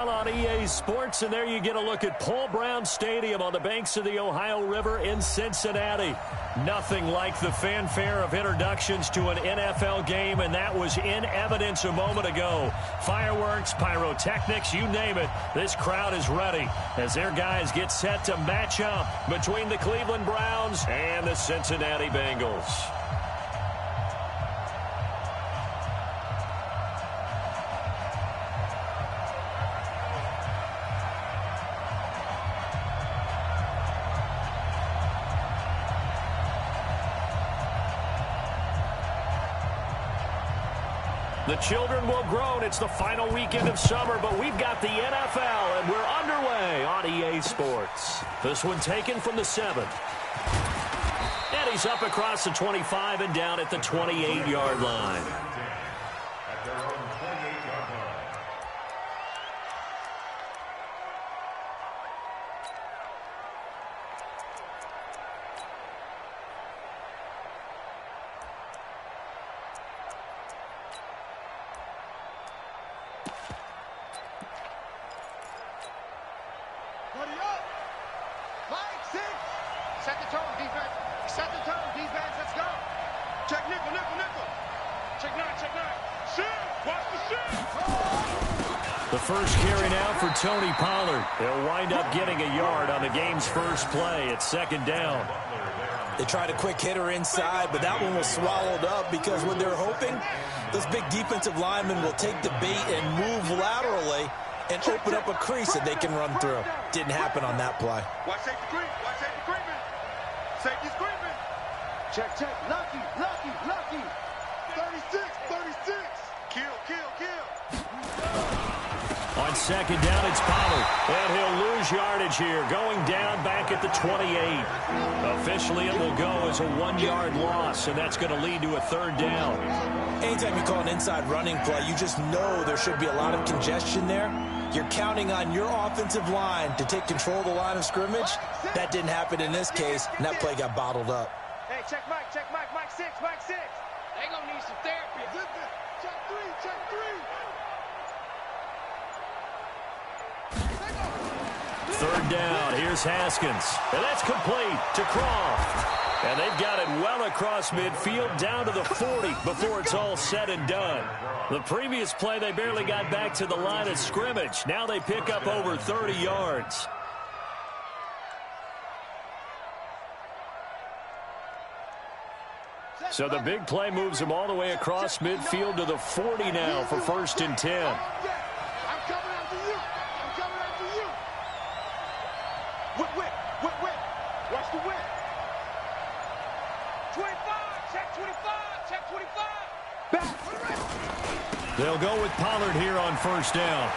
On EA Sports, and there you get a look at Paul Brown Stadium on the banks of the Ohio River in Cincinnati. Nothing like the fanfare of introductions to an NFL game, and that was in evidence a moment ago. Fireworks, pyrotechnics, you name it. This crowd is ready as their guys get set to match up between the Cleveland Browns and the Cincinnati Bengals. The children will groan. It's the final weekend of summer, but we've got the NFL, and we're underway on EA Sports. This one taken from the 7. And he's up across the 25 and down at the 28-yard line. The first carry now for Tony Pollard. He'll wind up getting a yard on the game's first play. It's second down. They tried a quick hitter inside, but that one was swallowed up because what they're hoping, those big defensive linemen will take the bait and move laterally and open up a crease that they can run through. Didn't happen on that play. Watch safety creep. Watch safety creeping. Safety's creeping. Check, check. Lucky, lucky, lucky. 36, 36. Kill, kill, kill. On second down, it's Pollard. And he'll lose yardage here, going down back at the 28. Officially, it will go as a 1-yard loss, and that's going to lead to a third down. Anytime you call an inside running play, you just know there should be a lot of congestion there. You're counting on your offensive line to take control of the line of scrimmage. That didn't happen in this case, and that play got bottled up. Hey, check Mike, Mike 6, Mike 6. They going to need some therapy. Check 3, check 3. Third down, here's Haskins. And that's complete to Croft. And they've got it well across midfield down to the 40 before it's all said and done. The previous play, they barely got back to the line of scrimmage. Now they pick up over 30 yards. So the big play moves them all the way across midfield to the 40 now for 1st and 10. I'm coming after you. I'm coming after you. Whip. Watch the whip. 25. Check 25. Check 25. Back. They'll go with Pollard here on 1st down.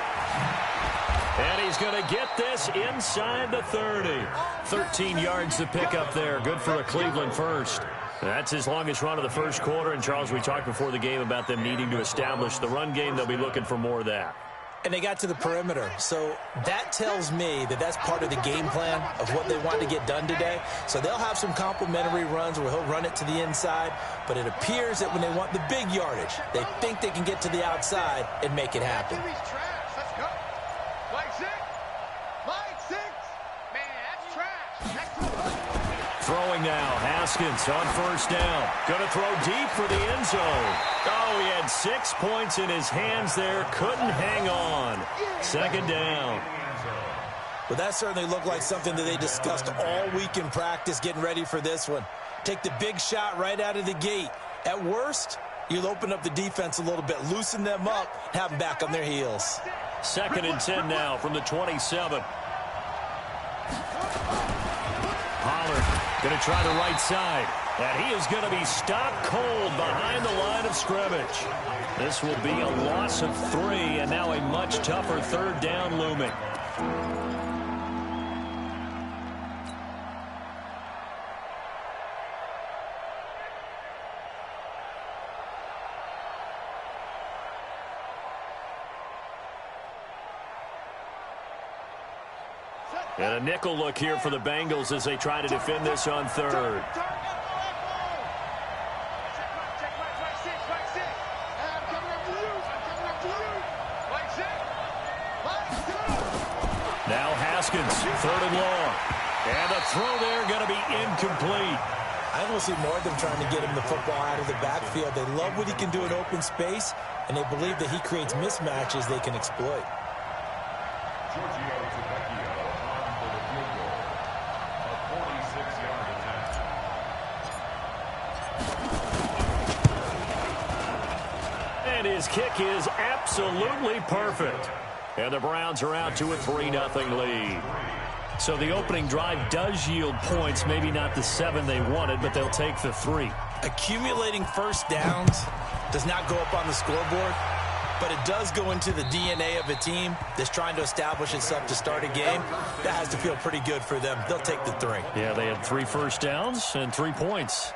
And he's going to get this inside the 30. 13 yards to pick up there. Good for a Cleveland first. That's his longest run of the first quarter. And, Charles, we talked before the game about them needing to establish the run game. They'll be looking for more of that. And they got to the perimeter. So that tells me that that's part of the game plan of what they want to get done today. So they'll have some complimentary runs where he'll run it to the inside. But it appears that when they want the big yardage, they think they can get to the outside and make it happen. Let's go. Mike 6. Mike 6. Man, that's trash. Throwing now, Haskins on 1st down. Going to throw deep for the end zone. Oh, he had 6 points in his hands there. Couldn't hang on. Second down. Well, that certainly looked like something that they discussed all week in practice getting ready for this one. Take the big shot right out of the gate. At worst, you'll open up the defense a little bit, loosen them up, have them back on their heels. 2nd and 10 now from the 27. Pollard going to try the right side. And he is going to be stopped cold behind the line of scrimmage. This will be a loss of 3, and now a much tougher 3rd down looming. And a nickel look here for the Bengals as they try to defend this on 3rd. Mike 6. Now Haskins, 3rd and long. And the throw there going to be incomplete. I almost see more of them trying to get him the football out of the backfield. They love what he can do in open space, and they believe that he creates mismatches they can exploit. And his kick is absolutely perfect. And the Browns are out to a 3-0 lead. So the opening drive does yield points, maybe not the 7 they wanted, but they'll take the 3. Accumulating first downs does not go up on the scoreboard, but it does go into the DNA of a team that's trying to establish itself to start a game. That has to feel pretty good for them. They'll take the 3. Yeah, they had 3 first downs and 3 points.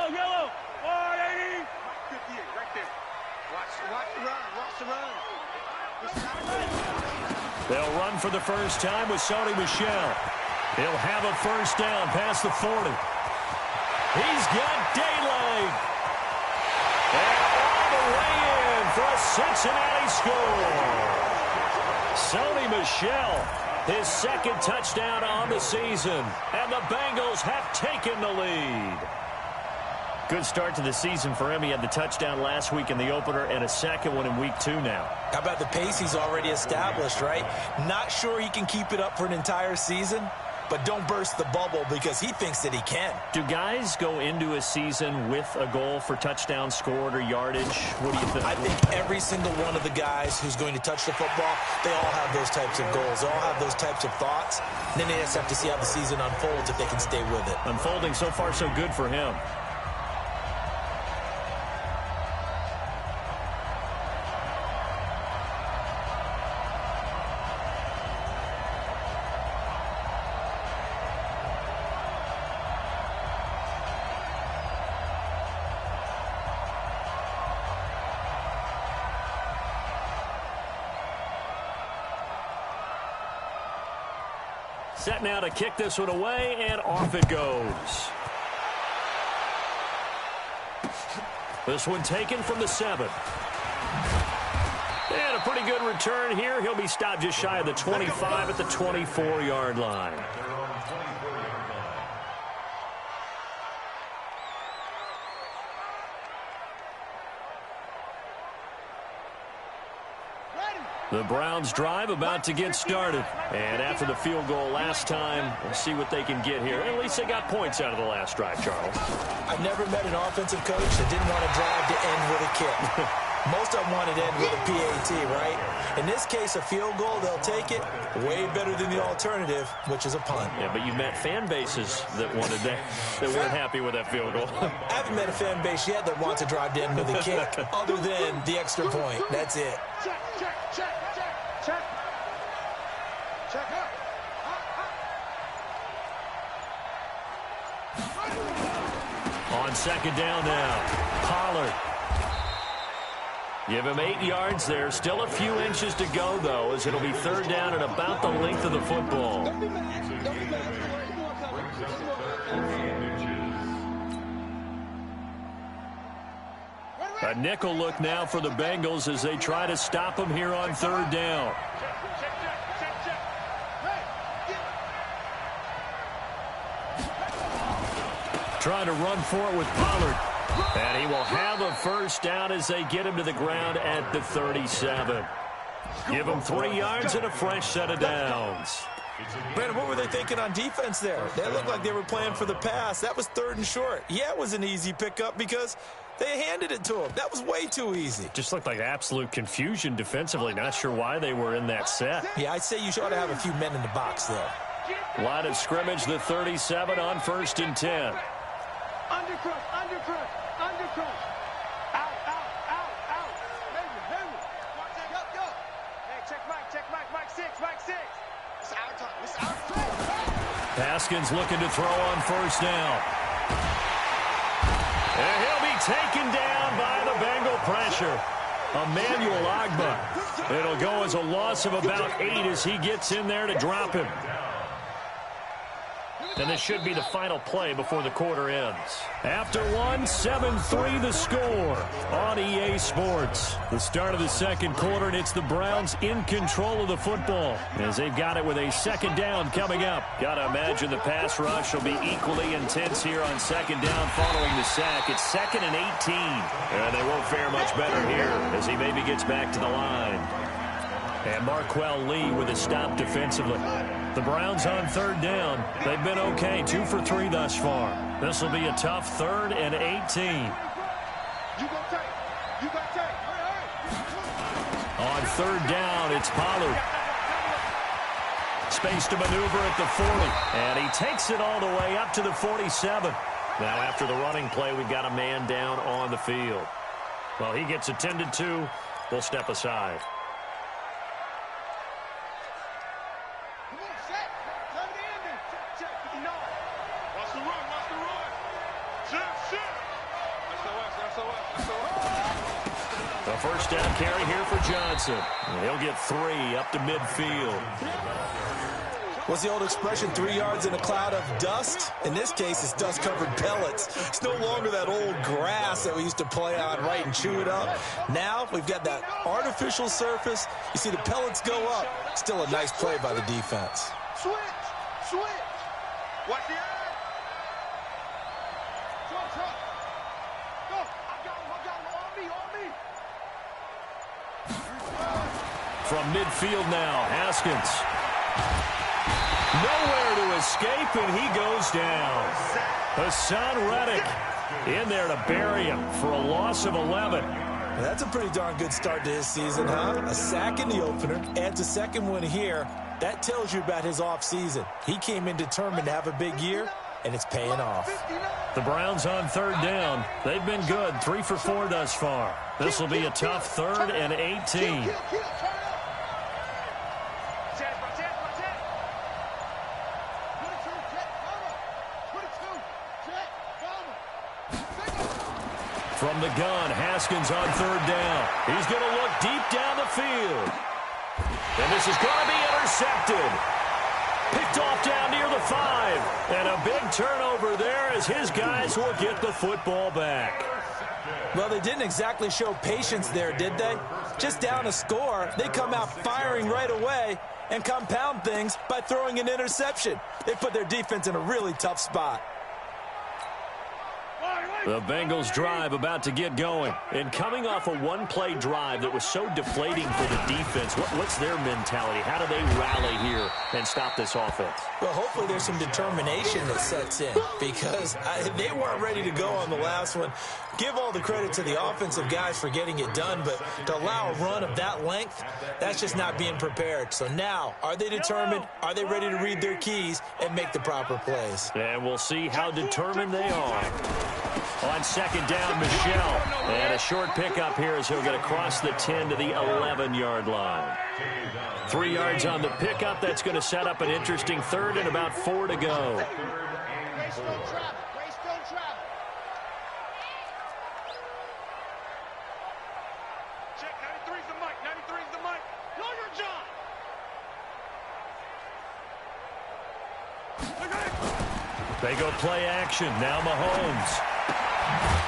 Yellow. 480. 58, right there. Watch the run. They'll run for the first time with Sony Michel. He'll have a first down past the 40. He's got daylight. And all the way in for a Cincinnati score. Sony Michel, his 2nd touchdown on the season. And the Bengals have taken the lead. Good start to the season for him. He had the touchdown last week in the opener and a 2nd one in week 2 now. How about the pace he's already established, right? Not sure he can keep it up for an entire season, but don't burst the bubble because he thinks that he can. Do guys go into a season with a goal for touchdown scored or yardage? What do you think? I think every single one of the guys who's going to touch the football, they all have those types of goals. They all have those types of thoughts. And then they just have to see how the season unfolds if they can stay with it. Unfolding so far so good for him. Set now to kick this one away, and off it goes. This one taken from the 7. And a pretty good return here. He'll be stopped just shy of the 25 at the 24-yard line. The Browns drive about to get started. And after the field goal last time, we'll see what they can get here. At least they got points out of the last drive, Charles. I've never met an offensive coach that didn't want to drive to end with a kick. Most of them wanted to end with a PAT, right? In this case, a field goal, they'll take it. Way better than the alternative, which is a punt. Yeah, but you've met fan bases that wanted that weren't happy with that field goal. I haven't met a fan base yet that wants to drive to end with a kick, other than the extra point. That's it. Check. On 2nd down now, Pollard. Give him 8 yards there. Still a few inches to go, though, as it'll be 3rd down and about the length of the football. A nickel look now for the Bengals as they try to stop him here on 3rd down. Trying to run for it with Pollard. And he will have a first down as they get him to the ground at the 37. Give him 3 yards and a fresh set of downs. Brandon, what were they thinking on defense there? They looked like they were playing for the pass. That was 3rd and short. Yeah, it was an easy pickup because they handed it to him. That was way too easy. Just looked like absolute confusion defensively. Not sure why they were in that set. Yeah, I'd say you ought to have a few men in the box there. Line of scrimmage, the 37 on 1st and 10. Undercrush. Out. Baby. Go. Hey, check Mike 6. It's our time. Haskins looking to throw on 1st down. And he'll be taken down by the Bengal pressure. Emmanuel Agba. It'll go as a loss of about 8 as he gets in there to drop him. And this should be the final play before the quarter ends. After one, 7-3 the score on EA Sports. The start of the second quarter, and it's the Browns in control of the football as they've got it with a second down coming up. Got to imagine the pass rush will be equally intense here on second down following the sack. It's 2nd and 18. And they won't fare much better here as he maybe gets back to the line. And Marquell Lee with a stop defensively. The Browns on third down. They've been okay, 2 for 3 thus far. This will be a tough 3rd and 18. On third down, it's Pollard. Space to maneuver at the 40. And he takes it all the way up to the 47. Now after the running play, we've got a man down on the field. Well, he gets attended to. We'll step aside. A first down carry here for Johnson. He'll get 3 up to midfield. What's the old expression, 3 yards in a cloud of dust? In this case, it's dust-covered pellets. It's no longer that old grass that we used to play on, right, and chew it up. Now we've got that artificial surface. You see the pellets go up. Still a nice play by the defense. Switch! Watch the eye! Go! I got him, on me! From midfield now, Haskins. Nowhere to escape, and he goes down. Hassan Reddick in there to bury him for a loss of 11. That's a pretty darn good start to his season, huh? A sack in the opener, adds a second one here. That tells you about his offseason. He came in determined to have a big year, and it's paying off. The Browns on third down. They've been good, 3 for 4 thus far. This will be a tough 3rd and 18. From the gun, Haskins on third down. He's going to look deep down the field. And this is going to be intercepted. Picked off down near the 5. And a big turnover there as his guys will get the football back. Well, they didn't exactly show patience there, did they? Just down a score, they come out firing right away and compound things by throwing an interception. They put their defense in a really tough spot. The Bengals drive about to get going. And coming off a one-play drive that was so deflating for the defense, what's their mentality? How do they rally here and stop this offense? Well, hopefully there's some determination that sets in because they weren't ready to go on the last one. Give all the credit to the offensive guys for getting it done, but to allow a run of that length, that's just not being prepared. So now, are they determined? Are they ready to read their keys and make the proper plays? And we'll see how determined they are. On second down, Michelle. And a short pickup here as he'll get across the 10 to the 11-yard line. 3 yards on the pickup. That's going to set up an interesting 3rd and about 4 to go. Check, 93's the mic, 93's the mic. Know your job. They go play action. Now Mahomes.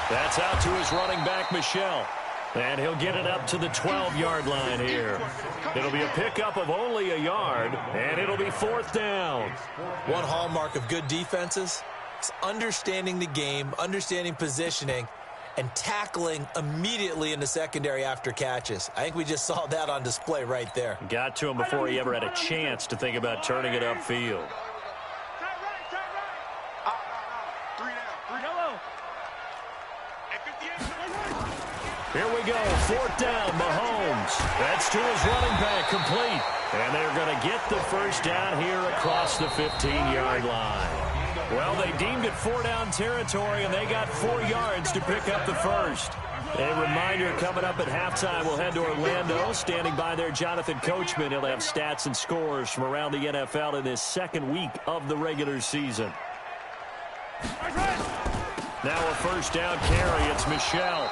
That's out to his running back, Michelle. And he'll get it up to the 12-yard line here. It'll be a pickup of only a yard, and it'll be 4th down. One hallmark of good defenses is understanding the game, understanding positioning, and tackling immediately in the secondary after catches. I think we just saw that on display right there. Got to him before he ever had a chance to think about turning it upfield. Here we go, 4th down, Mahomes. That's to his running back, complete. And they're going to get the first down here across the 15-yard line. Well, they deemed it 4-down territory, and they got 4 yards to pick up the first. A reminder, coming up at halftime, we'll head to Orlando. Standing by there, Jonathan Coachman. He'll have stats and scores from around the NFL in this second week of the regular season. Now a first down carry. It's Michelle.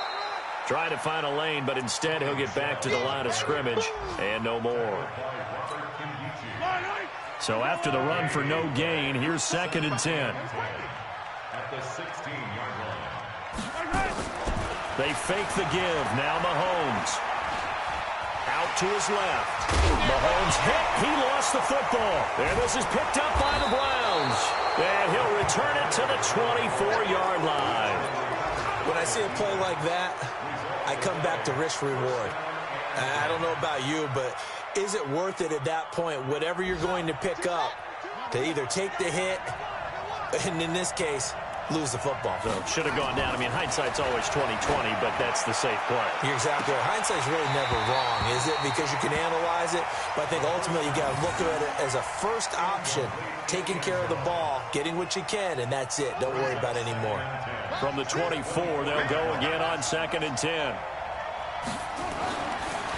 Trying to find a lane, but instead he'll get back to the line of scrimmage and no more. So after the run for no gain, here's 2nd and 10. At the 16-yard line. They fake the give. Now Mahomes. Out to his left. Mahomes hit. He lost the football. And this is picked up by the Browns. And he'll return it to the 24-yard line. When I see a play like that, I come back to risk-reward. I don't know about you, but is it worth it at that point, whatever you're going to pick up, to either take the hit, and in this case, lose the football? So should have gone down. I mean, hindsight's always 20/20, but that's the safe play. You're exactly right. Hindsight's really never wrong, is it? Because you can analyze it, but I think ultimately you got to look at it as a first option, taking care of the ball, getting what you can, and that's it. Don't worry about any more. From the 24, they'll go again on 2nd and 10.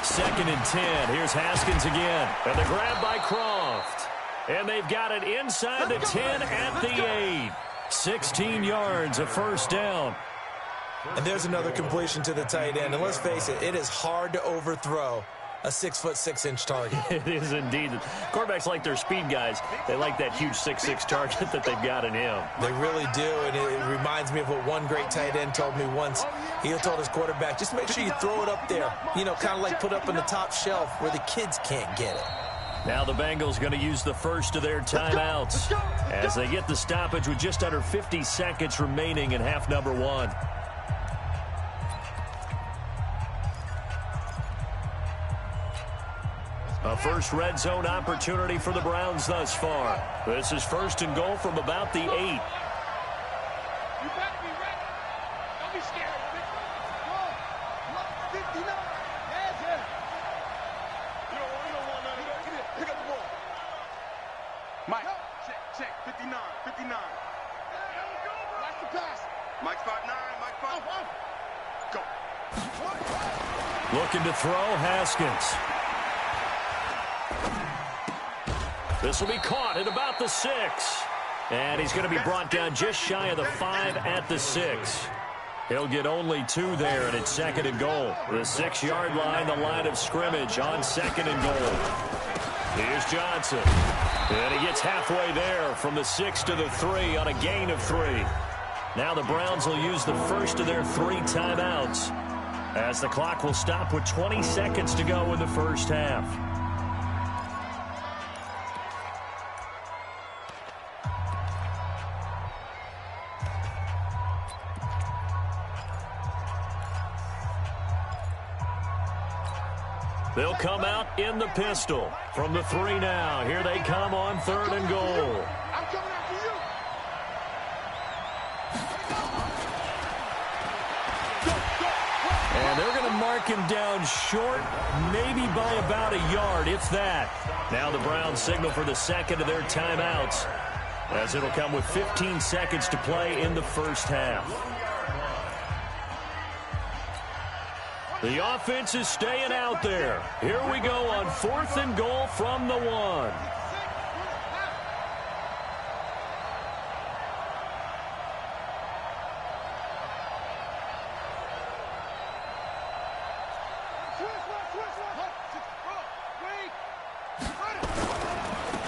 2nd and 10. Here's Haskins again. And the grab by Croft. And they've got it inside the 10 at the 8. 16 yards, a first down. And there's another completion to the tight end. And let's face it, it is hard to overthrow a 6'6" target. It is indeed. Quarterbacks like their speed guys. They like that huge 6'6" target that they've got in him. They really do, and it reminds me of what one great tight end told me once. He told his quarterback, just make sure you throw it up there, you know, kind of like put up on the top shelf where the kids can't get it. Now the Bengals going to use the first of their timeouts as they get the stoppage with just under 50 seconds remaining in half number 1. A first red zone opportunity for the Browns thus far. This is 1st and goal from about the 8. You better be ready. Don't be scared. 59. Yes, sir. You don't want none of that. Pick up the ball. Mike, check. 59. Watch the pass. Mike 5'9". Mike 5'. Go. Looking to throw, Haskins. This will be caught at about the 6. And he's going to be brought down just shy of the 5 at the 6. He'll get only 2 there, and it's 2nd and goal. The 6-yard line, the line of scrimmage on 2nd and goal. Here's Johnson. And he gets halfway there from the 6 to the 3 on a gain of 3. Now the Browns will use the first of their 3 timeouts as the clock will stop with 20 seconds to go in the first half. They'll come out in the pistol from the 3 now. Here they come on 3rd and goal. I'm coming after you. And they're going to mark him down short, maybe by about a yard, if that. Now the Browns signal for the 2nd of their timeouts, as it'll come with 15 seconds to play in the first half. The offense is staying out there. Here we go on 4th and goal from the 1.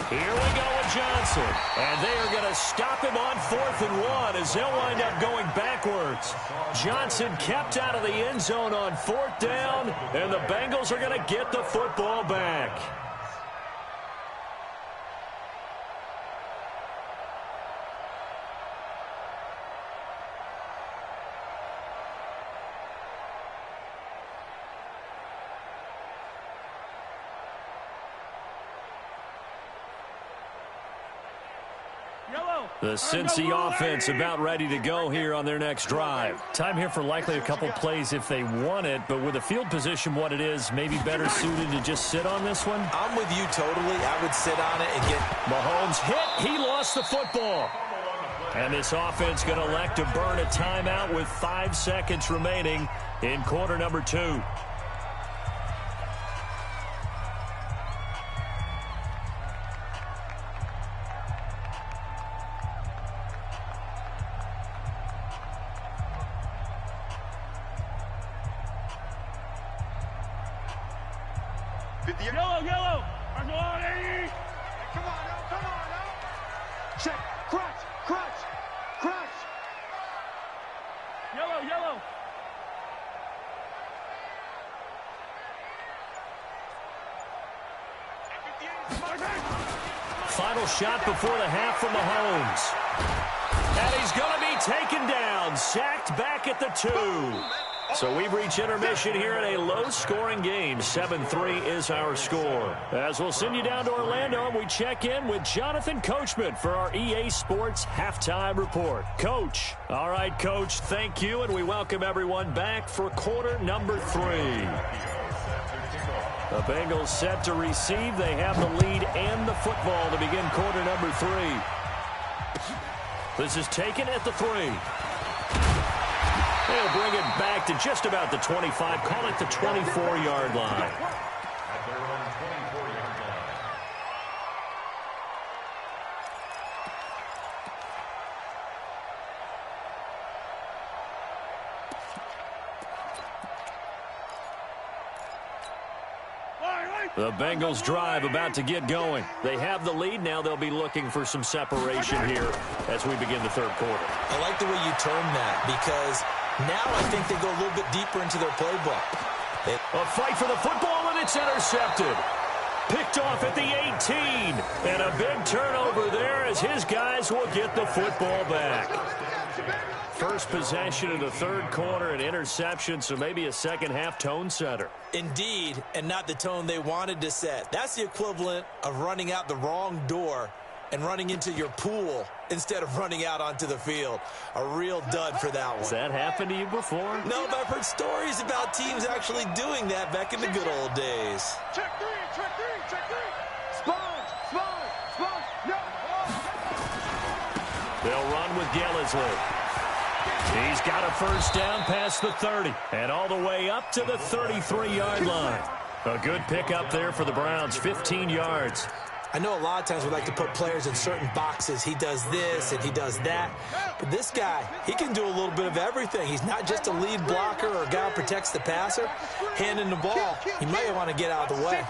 Here we go with Johnson. And they are going to stop him on 4th and 1 as they'll wind up going backwards. Johnson kept out of the end zone on 4th down, and the Bengals are going to get the football back. The Cincy offense about ready to go here on their next drive. Time here for likely a couple plays if they want it, but with the field position what it is, maybe better suited to just sit on this one? I'm with you totally. I would sit on it and get... Mahomes hit. He lost the football. And this offense going to elect to burn a timeout with 5 seconds remaining in quarter number 2. Yellow, yellow. Come on, Eddie. Come on, now. Come on, now. Check. Crunch, crunch, crunch. Yellow, yellow. Final shot before the half from Mahomes. And he's going to be taken down, sacked back at the 2. So we've reached intermission here in a low-scoring game. 7-3 is our score. As we'll send you down to Orlando, and we check in with Jonathan Coachman for our EA Sports Halftime Report. Coach. All right, Coach, thank you, and we welcome everyone back for quarter number 3. The Bengals set to receive. They have the lead and the football to begin quarter number 3. This is taken at the 3. They'll bring it back to just about the 25. Call it the 24-yard line. At their own 24-yard line. The Bengals drive about to get going. They have the lead. Now they'll be looking for some separation here as we begin the third quarter. I like the way you term that because now I think they go a little bit deeper into their playbook. A fight for the football, and it's intercepted. Picked off at the 18. And a big turnover there as his guys will get the football back. First possession of the third quarter, an interception, so maybe a second-half tone setter. Indeed, and not the tone they wanted to set. That's the equivalent of running out the wrong door and running into your pool instead of running out onto the field. A real dud for that one. Has that happened to you before? No, but I've heard stories about teams actually doing that back in the good old days. Check 3, check 3, check 3. Sponge, sponge, sponge. No. They'll run with Gillisley. He's got a first down past the 30 and all the way up to the 33-yard line. A good pickup there for the Browns, 15 yards. I know a lot of times we like to put players in certain boxes. He does this and he does that. But this guy, he can do a little bit of everything. He's not just a lead blocker or a guy who protects the passer. Handing the ball, he might want to get out of the way.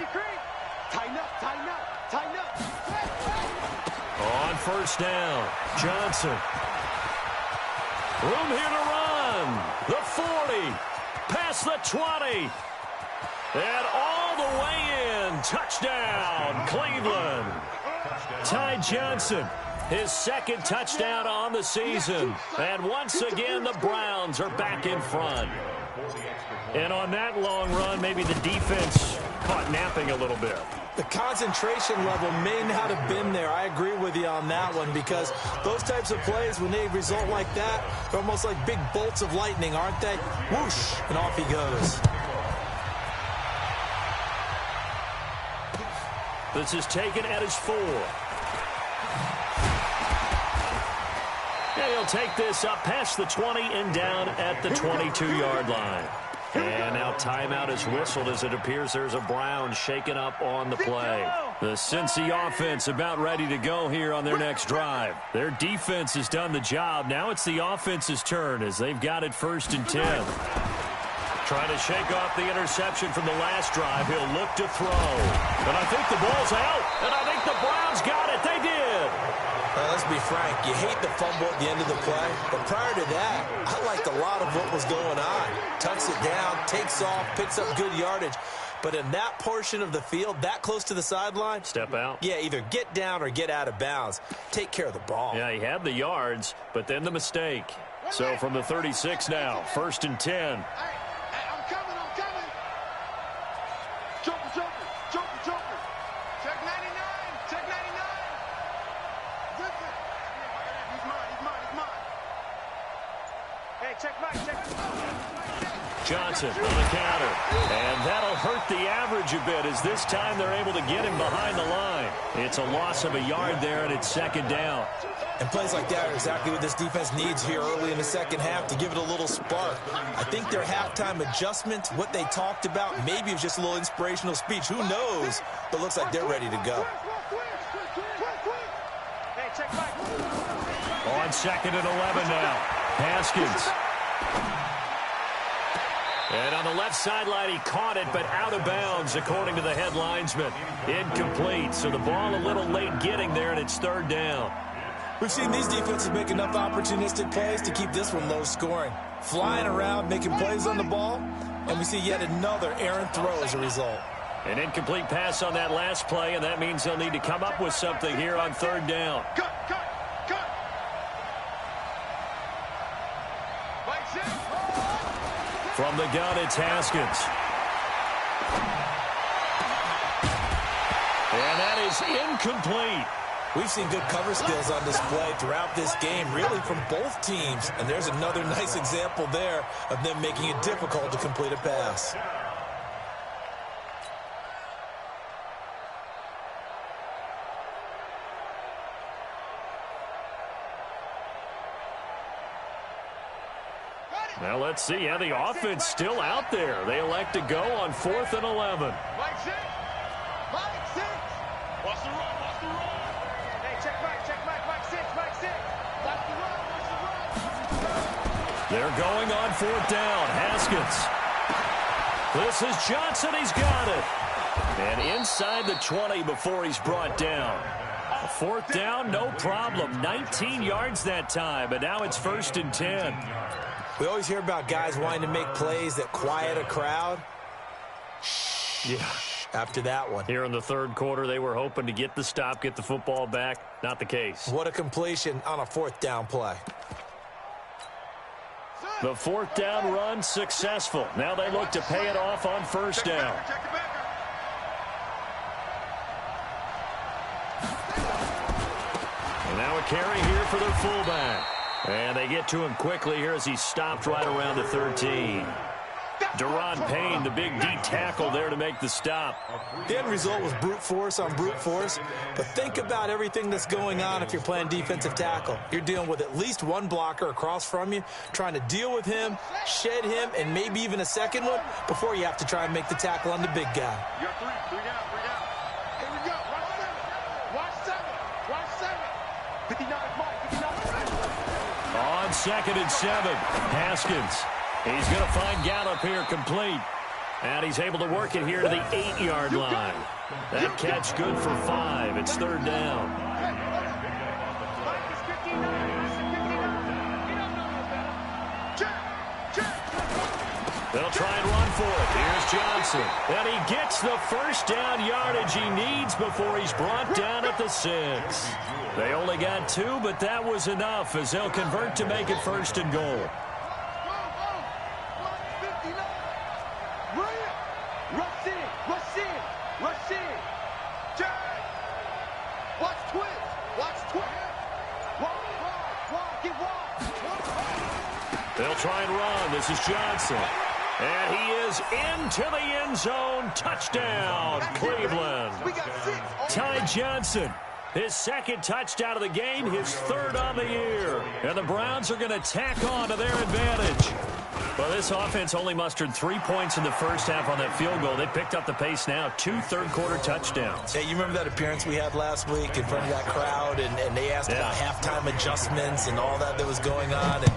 Tighten up, tighten up, tighten up. On first down, Johnson. Room here to run. The 40. Past the 20. And all the way in. Touchdown, Cleveland. Ty Johnson, his second touchdown on the season. And once again, the Browns are back in front. And on that long run, maybe the defense caught napping a little bit. The concentration level may not have been there. I agree with you on that one because those types of plays, when they result like that, they're almost like big bolts of lightning, aren't they? Whoosh, and off he goes. This is taken at his 4. And he'll take this up past the 20 and down at the 22-yard line. And now timeout is whistled as it appears there's a Brown shaken up on the play. The Cincy offense about ready to go here on their next drive. Their defense has done the job. Now it's the offense's turn as they've got it 1st and 10. Trying to shake off the interception from the last drive. He'll look to throw. But I think the ball's out. And I think the Browns got it. They did. Let's be frank. You hate the fumble at the end of the play. But prior to that, I liked a lot of what was going on. Tucks it down, takes off, picks up good yardage. But in that portion of the field, that close to the sideline. Step out. Yeah, either get down or get out of bounds. Take care of the ball. Yeah, he had the yards, but then the mistake. So from the 36 now, 1st and 10. Johnson on the counter. And that'll hurt the average a bit as this time they're able to get him behind the line. It's a loss of a yard there, and it's 2nd down. And plays like that are exactly what this defense needs here early in the second half to give it a little spark. I think their halftime adjustment, what they talked about, maybe it was just a little inspirational speech. Who knows? But looks like they're ready to go. On 2nd and 11 now. Haskins. And on the left sideline, he caught it, but out of bounds, according to the head linesman. Incomplete, so the ball a little late getting there, and it's third down. We've seen these defenses make enough opportunistic plays to keep this one low scoring. Flying around, making plays on the ball, and we see yet another errant throw as a result. An incomplete pass on that last play, and that means they'll need to come up with something here on third down. Cut. From the gun, it's Haskins. And that is incomplete. We've seen good cover skills on display throughout this game, really from both teams. And there's another nice example there of them making it difficult to complete a pass. Now let's see how the offense still out there. They elect to go on 4th and 11. Mike 6. Watch the run. Hey, check Mike. Mike 6. Watch the run. They're going on 4th down. Haskins. This is Johnson. He's got it. And inside the 20 before he's brought down. 4th down, no problem. 19 yards that time, but now it's 1st and 10. We always hear about guys wanting to make plays that quiet a crowd. Yeah. After that one. Here in the third quarter, they were hoping to get the stop, get the football back. Not the case. What a completion on a 4th down play. The 4th down run successful. Now they look to pay it off on 1st down. And now a carry here for their fullback. And they get to him quickly here as he stopped right around the 13. Deron Payne, the big D tackle there to make the stop. The end result was brute force on brute force. But think about everything that's going on if you're playing defensive tackle. You're dealing with at least one blocker across from you, trying to deal with him, shed him, and maybe even a second one before you have to try and make the tackle on the big guy. You got three down. Here we go. Watch 7. 59 Mike. On 2nd and 7, Haskins. He's going to find Gallup here complete. And he's able to work it here to the 8-yard line. That catch good for 5. It's 3rd down. They'll try and run for it. Here's Johnson. And he gets the 1st down yardage he needs before he's brought down at the 6. They only got 2, but that was enough as they'll convert to make it 1st and goal. Rush in. Jack. Watch twist. Get wide. They'll try and run. This is Johnson. And he is into the end zone. Touchdown, Cleveland. We got 6. Ty Johnson, his 2nd touchdown of the game, his 3rd on the year. And the Browns are going to tack on to their advantage. Well, this offense only mustered 3 points in the first half on that field goal. They picked up the pace now. 2 third-quarter touchdowns. Hey, you remember that appearance we had last week in front of that crowd, and they asked about halftime adjustments and all that was going on, and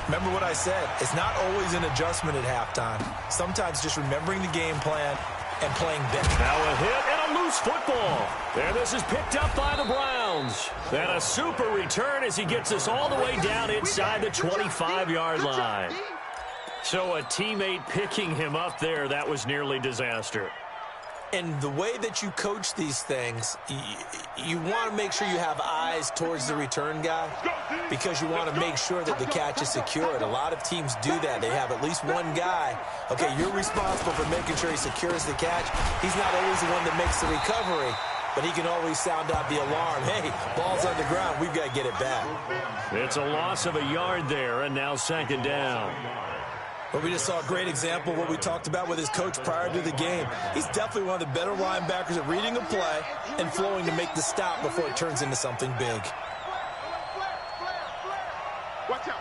remember what I said. It's not always an adjustment at halftime. Sometimes just remembering the game plan and playing better. Now a hit and a loose football. And this is picked up by the Browns. And a super return as he gets us all the way down inside the 25-yard line. So a teammate picking him up there, that was nearly disaster. And the way that you coach these things, you want to make sure you have eyes towards the return guy because you want to make sure that the catch is secured. A lot of teams do that. They have at least one guy. Okay, you're responsible for making sure he secures the catch. He's not always the one that makes the recovery, but he can always sound out the alarm. Hey, ball's on the ground. We've got to get it back. It's a loss of a yard there, and now 2nd down. But we just saw a great example of what we talked about with his coach prior to the game. He's definitely one of the better linebackers at reading a play and flowing to make the stop before it turns into something big. Watch out.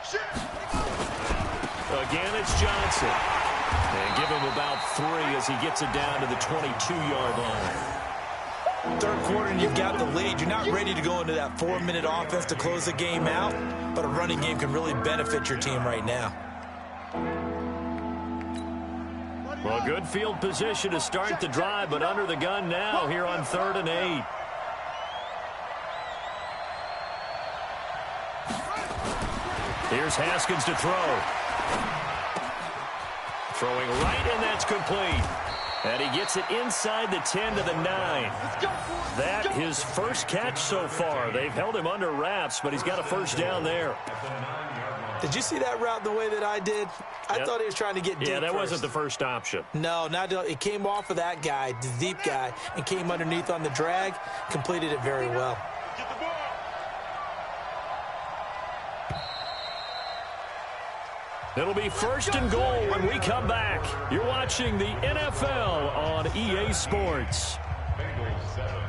Shit. Again, it's Johnson. And give him about 3 as he gets it down to the 22-yard line. Third quarter and you've got the lead. You're not ready to go into that 4-minute offense to close the game out, but a running game can really benefit your team right now. Well, good field position to start the drive, but under the gun now here on 3rd and 8. Here's Haskins to throw. Throwing right, and that's complete. And he gets it inside the 10 to the 9. That his first catch so far. They've held him under wraps, but he's got a first down there. Did you see that route the way that I did? I thought he was trying to get deep. Yeah, that first. wasn't the first option. No, it came off of that guy, the deep guy, and came underneath on the drag. Completed it very well. It'll be 1st and goal when we come back. You're watching the NFL on EA Sports. Bengals 7.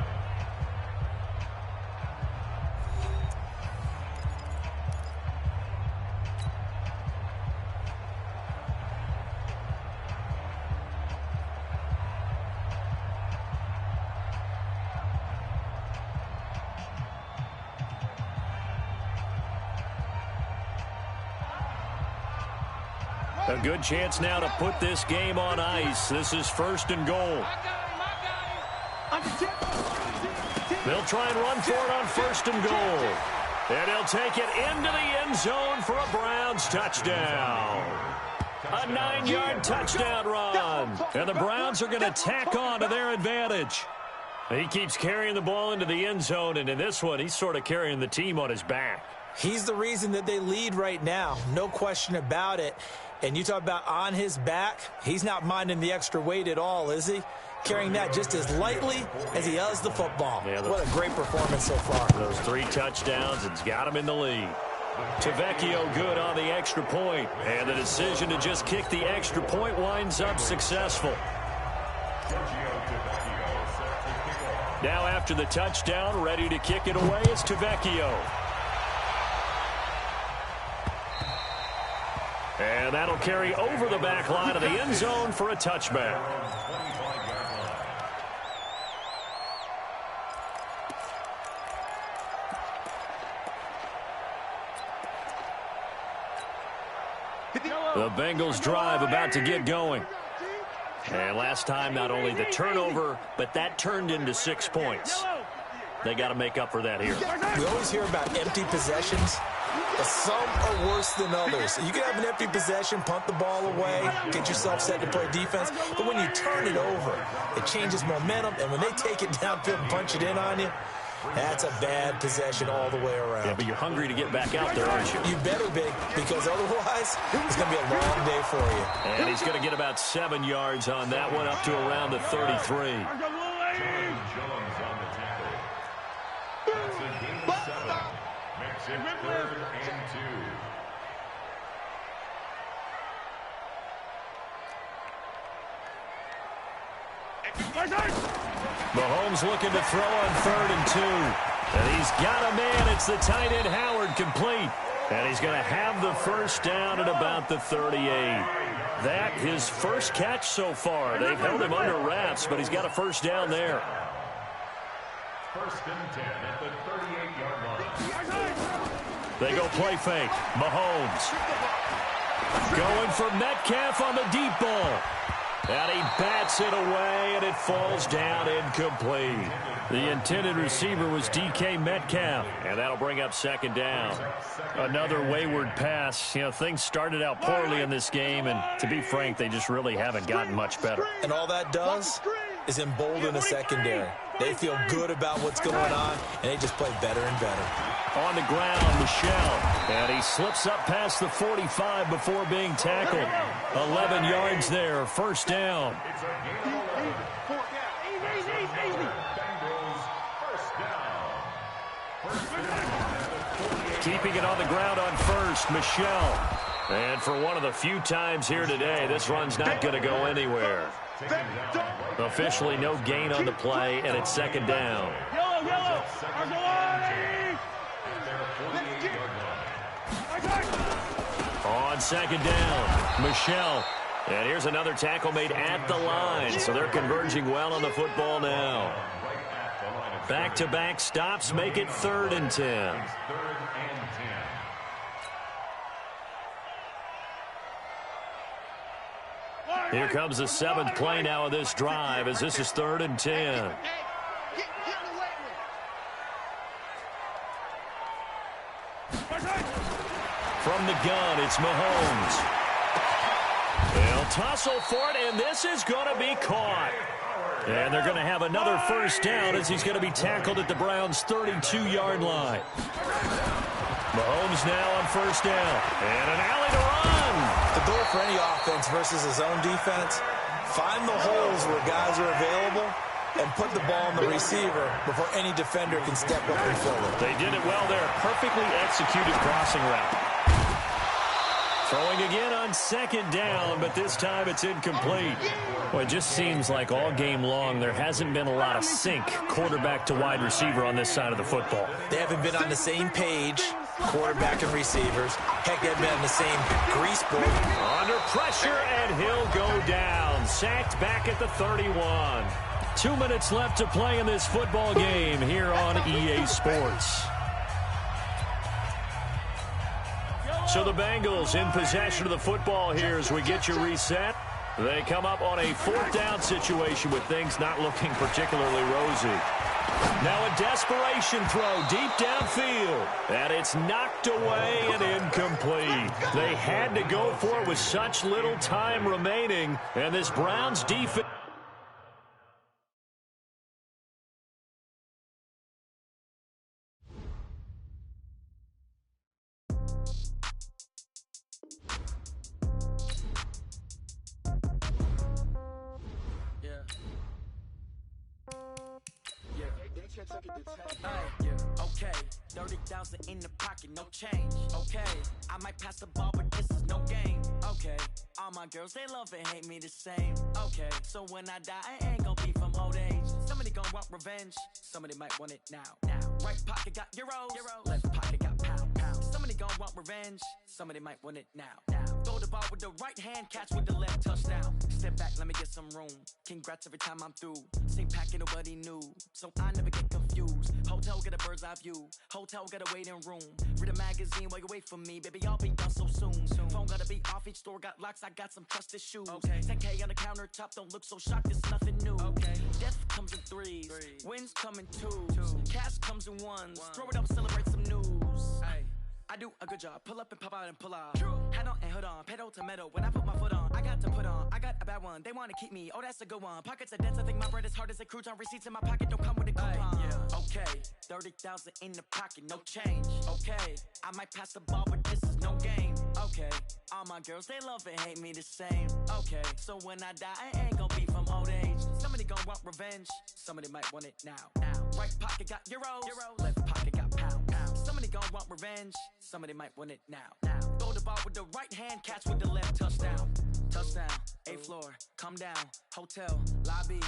A good chance now to put this game on ice. This is 1st and goal. They'll try and run for it on 1st and goal. And he'll take it into the end zone for a Browns touchdown. A 9-yard touchdown run. And the Browns are going to tack on to their advantage. He keeps carrying the ball into the end zone, and in this one, he's sort of carrying the team on his back. He's the reason that they lead right now. No question about it. And you talk about on his back, he's not minding the extra weight at all, is he? Carrying that just as lightly as he does the football. Yeah, what a great performance so far. Those 3 touchdowns, it's got him in the lead. Tavecchio good on the extra point. And the decision to just kick the extra point winds up successful. Now after the touchdown, ready to kick it away is Tavecchio. And that'll carry over the back line of the end zone for a touchback. The Bengals drive about to get going. And last time, not only the turnover, but that turned into 6 points. They got to make up for that here. We always hear about empty possessions, but some are worse than others. You can have an empty possession, punt the ball away, get yourself set to play defense, but when you turn it over, it changes momentum, and when they take it downfield and punch it in on you, that's a bad possession all the way around. Yeah, but you're hungry to get back out there, aren't you? You better be, because otherwise, it's going to be a long day for you. And he's going to get about 7 yards on that one, up to around the 33. Mahomes looking to throw on 3rd and 2. And he's got a man. It's the tight end Howard complete. And he's going to have the first down at about the 38. That his first catch so far. They've held him under wraps, but he's got a first down there. 1st and 10 at the 38-yard line. They go play fake. Mahomes going for Metcalf on the deep ball. And he bats it away, and it falls down incomplete. The intended receiver was DK Metcalf, and that'll bring up 2nd down. Another wayward pass. You know, things started out poorly in this game, and to be frank, they just really haven't gotten much better. And all that does is embolden the secondary. They feel good about what's going on, and they just play better and better. On the ground, Michelle. And he slips up past the 45 before being tackled. 11 yards there, first down. Keeping it on the ground on 1st, Michelle. And for one of the few times here today, this run's not going to go anywhere. Officially no gain on the play, and it's 2nd down. On 2nd down, Michelle. And here's another tackle made at the line. So they're converging well on the football now. Back-to-back stops make it 3rd and 10. 3rd and 10. Here comes the 7th play now of this drive as this is 3rd and 10. From the gun, it's Mahomes. They'll tussle for it, and this is going to be caught. And they're going to have another first down as he's going to be tackled at the Browns' 32-yard line. Mahomes now on first down. And an alley to run. The goal for any offense versus his own defense, find the holes where guys are available and put the ball on the receiver before any defender can step up and fill it. They did it well there. Perfectly executed crossing route. Throwing again on 2nd down, but this time it's incomplete. Well, it just seems like all game long there hasn't been a lot of sync quarterback to wide receiver on this side of the football. They haven't been on the same page, quarterback and receivers. Heck, they've been on the same grease boat. Under pressure, and he'll go down. Sacked back at the 31. 2 minutes left to play in this football game here on EA Sports. So the Bengals in possession of the football here as we get you reset. They come up on a 4th down situation with things not looking particularly rosy. Now a desperation throw deep downfield. And it's knocked away and incomplete. They had to go for it with such little time remaining. And this Browns defense... Okay, 30,000 in the pocket, no change. Okay, I might pass the ball, but this is no game. Okay, all my girls, they love and hate me the same. Okay, so when I die, I ain't gonna be from old age. Somebody gonna want revenge, somebody might want it now. Right pocket got euros, left pocket got pounds. Somebody gonna want revenge, somebody might want it now. Throw the ball with the right hand, catch with the left, touchdown. Step back, let me get some room. Congrats every time I'm through. Same packet, nobody knew, so I never get confused. Hotel get a bird's eye view. Hotel get a waiting room. Read a magazine while you wait for me. Baby, I'll be done so soon. Phone gotta be off, each store got locks. I got some trusted shoes. Okay. 10K on the countertop, don't look so shocked, it's nothing new. Okay. Death comes in threes. Wins come in twos. Cash comes in ones. Throw it up, celebrate some news. Ay. I do a good job. Pull up and pop out and pull off. Hat on and hood on. Pedal to metal. When I put my foot on, I got to put on. I got a bad one. They want to keep me. Oh, that's a good one. Pockets are dense. I think my bread is hard as a crouton. Receipts in my pocket don't come with a coupon. Yeah. Okay. 30,000 in the pocket. No change. Okay. I might pass the ball, but this is no game. Okay. All my girls, they love and hate me the same. Okay. So when I die, I ain't gonna be from old age. Somebody gonna want revenge. Somebody might want it now. Right pocket got euros. Left pocket got pounds. Somebody gonna want revenge. Somebody might want it now. Throw the ball with the right hand, catch with the left, touchdown. Touchdown, 8th floor, come down, hotel, lobby.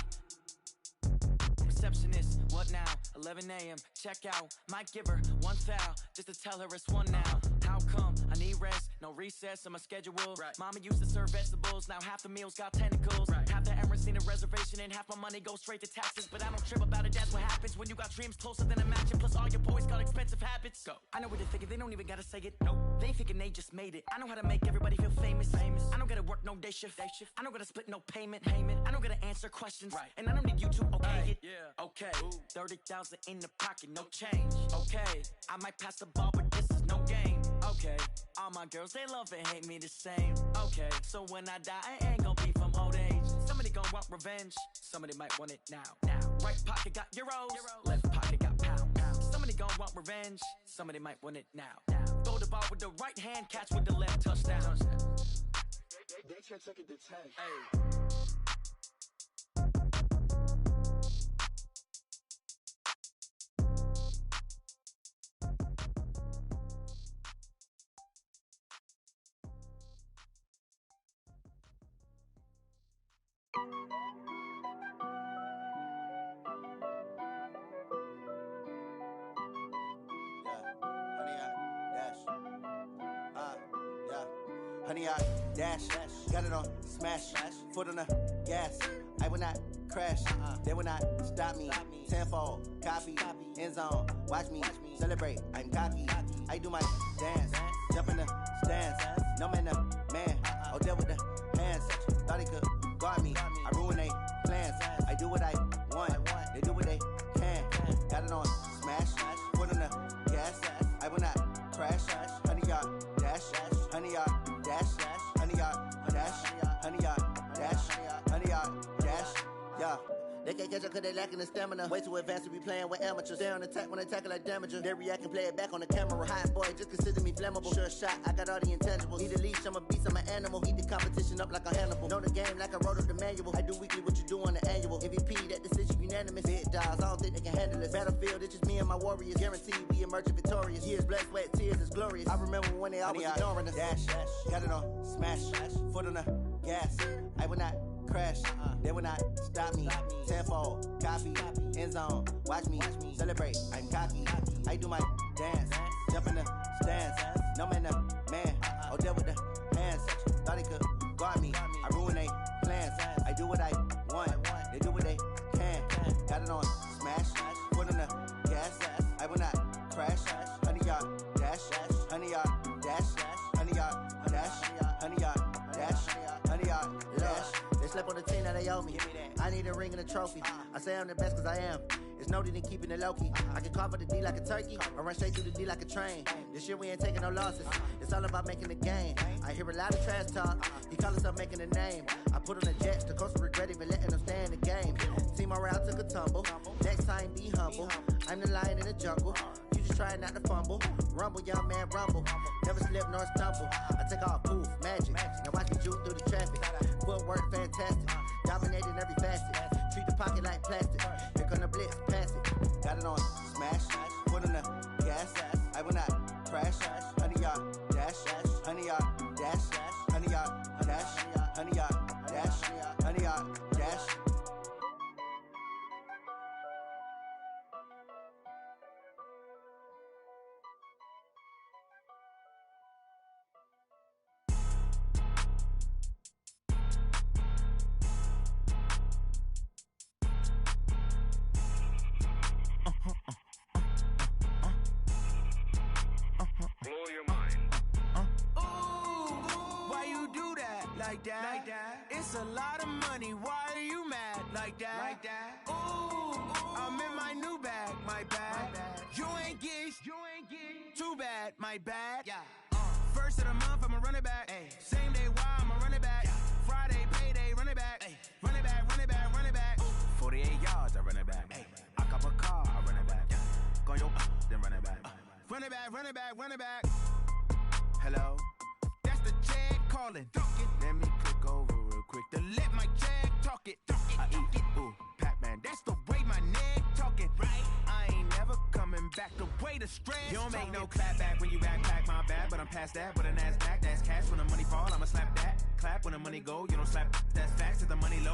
Receptionist, what now? 11 a.m., check out. Might give her one foul, just to tell her it's one now. How come? I need rest, no recess in my schedule. Right. Mama used to serve vegetables, now half the meals got tentacles. Right. Half the Emirates need a reservation and half my money goes straight to taxes. But I don't trip about it, that's what happens when you got dreams closer than a matching. Plus all your boys got expensive habits. Go. I know what they're thinking, they don't even gotta say it. Nope. They ain't thinking they just made it. I know how to make everybody feel famous. I don't gotta work no day shift. I don't gotta split no payment. I don't gotta answer questions. Right. And I don't need you to okay it. Yeah. Okay. 30,000 in the pocket, no change. Okay. I might pass the ball, but this is no game. Okay. All my girls, they love and hate me the same. Okay. So when I die, I ain't gonna be from old age. Somebody gonna want revenge. Somebody might want it now. Right pocket got euros. Left pocket got pounds. Somebody gonna want revenge. Somebody might want it now. Throw the ball with the right hand, catch with the left, touchdown. They can't take it to 10. Hey. Honey, I dash. Got it on smash. Foot on the gas. I will not crash. They will not stop me. Tenfold, copy, end zone. Watch me celebrate. I'm cocky. I do my dance. Jump in the stands. No man, man. Oh, there with the hands. Thought he could guard me. I ruin they plans. I do what I want. They do what they can. Got it on smash. Foot on the gas. I will not crash. 100-yard dash. 100-yard dash. 100-yard dash. 100-yard dash. 100-yard dash. Yeah. They can't catch up cause they lacking the stamina. Way too advanced to be playing with amateurs. Stay on attack when they tackle like damager. They react and play it back on the camera. Hot boy, just consider me flammable. Sure shot, I got all the intangibles. Need a leash, I'm a beast, I'm an animal. Eat the competition up like a Hannibal. Know the game like I wrote up the manual. I do weekly what you do on the annual. MVP, that decision unanimous. Big dogs, I don't think they can handle this. Battlefield, it's just me and my warriors. Guaranteed we emerge victorious. Years, blood, sweat, tears, is glorious. I remember when they always ignoring us. Dash, got it on smash. Foot on the gas. I will not crash. They will not stop me. Tenfold, copy, end zone. Watch me celebrate. I'm cocky. I do my dance. Jump in the stands. No man, man. Oh, there with the hands. Thought he could guard me. I ruin they plans. I do what I want. They do what they can. Got it on smash. Foot on the gas. I will not crash. 100-yard dash. 100-yard dash. 100-yard dash. 100-yard dash. 100-yard dash. They slept on the team that they owe me. I need a ring and a trophy. I say I'm the best cause I am. It's noted in keeping it low-key. I can carve up the D like a turkey or run straight through the D like a train. This year we ain't taking no losses. It's all about making the game. I hear a lot of trash talk. He call himself making a name. I put on the Jets. The coach will regret even letting them stay in the game. Team morale took a tumble. Next time be humble. I'm the lion in the jungle. You just try not to fumble. Rumble, young man, rumble. Never slip nor stumble. I take off, poof, magic. Now watch me juke through the traffic. Footwork fantastic. Dominating every facet. Treat the pocket like plastic. Here come the blitz, pass it. Got it on smash. Foot on the gas. I will not crash. 100-yard dash. 100-yard dash. 100-yard dash. 100-yard dash. 100-yard dash. Like that. It's a lot of money. Why are you mad like that? Ooh, I'm in my new bag, my bad. You ain't get too bad, my bad. Yeah. First of the month, I'ma run it back. Ay. Same day, why I'ma run it back. Yeah. Friday, payday, run it back. Ay. Run it back, run it back, run it back. 48 yards, I run it back. Ay. I cop a car, I run it back. Yeah. Go yo, then run it back. Run it back, run it back, run it back. Hello, that's the check calling. Let me click over real quick to let my check talk it. I eat it, ooh, Pac-Man, that's the way my neck talking. Right, I ain't never coming back the way the stress. You don't make no clap back when you backpack, my bad, but I'm past that. With a NASDAQ, that's cash. When the money fall, I'ma slap that. Clap when the money go, you don't slap. That's facts. If the money low,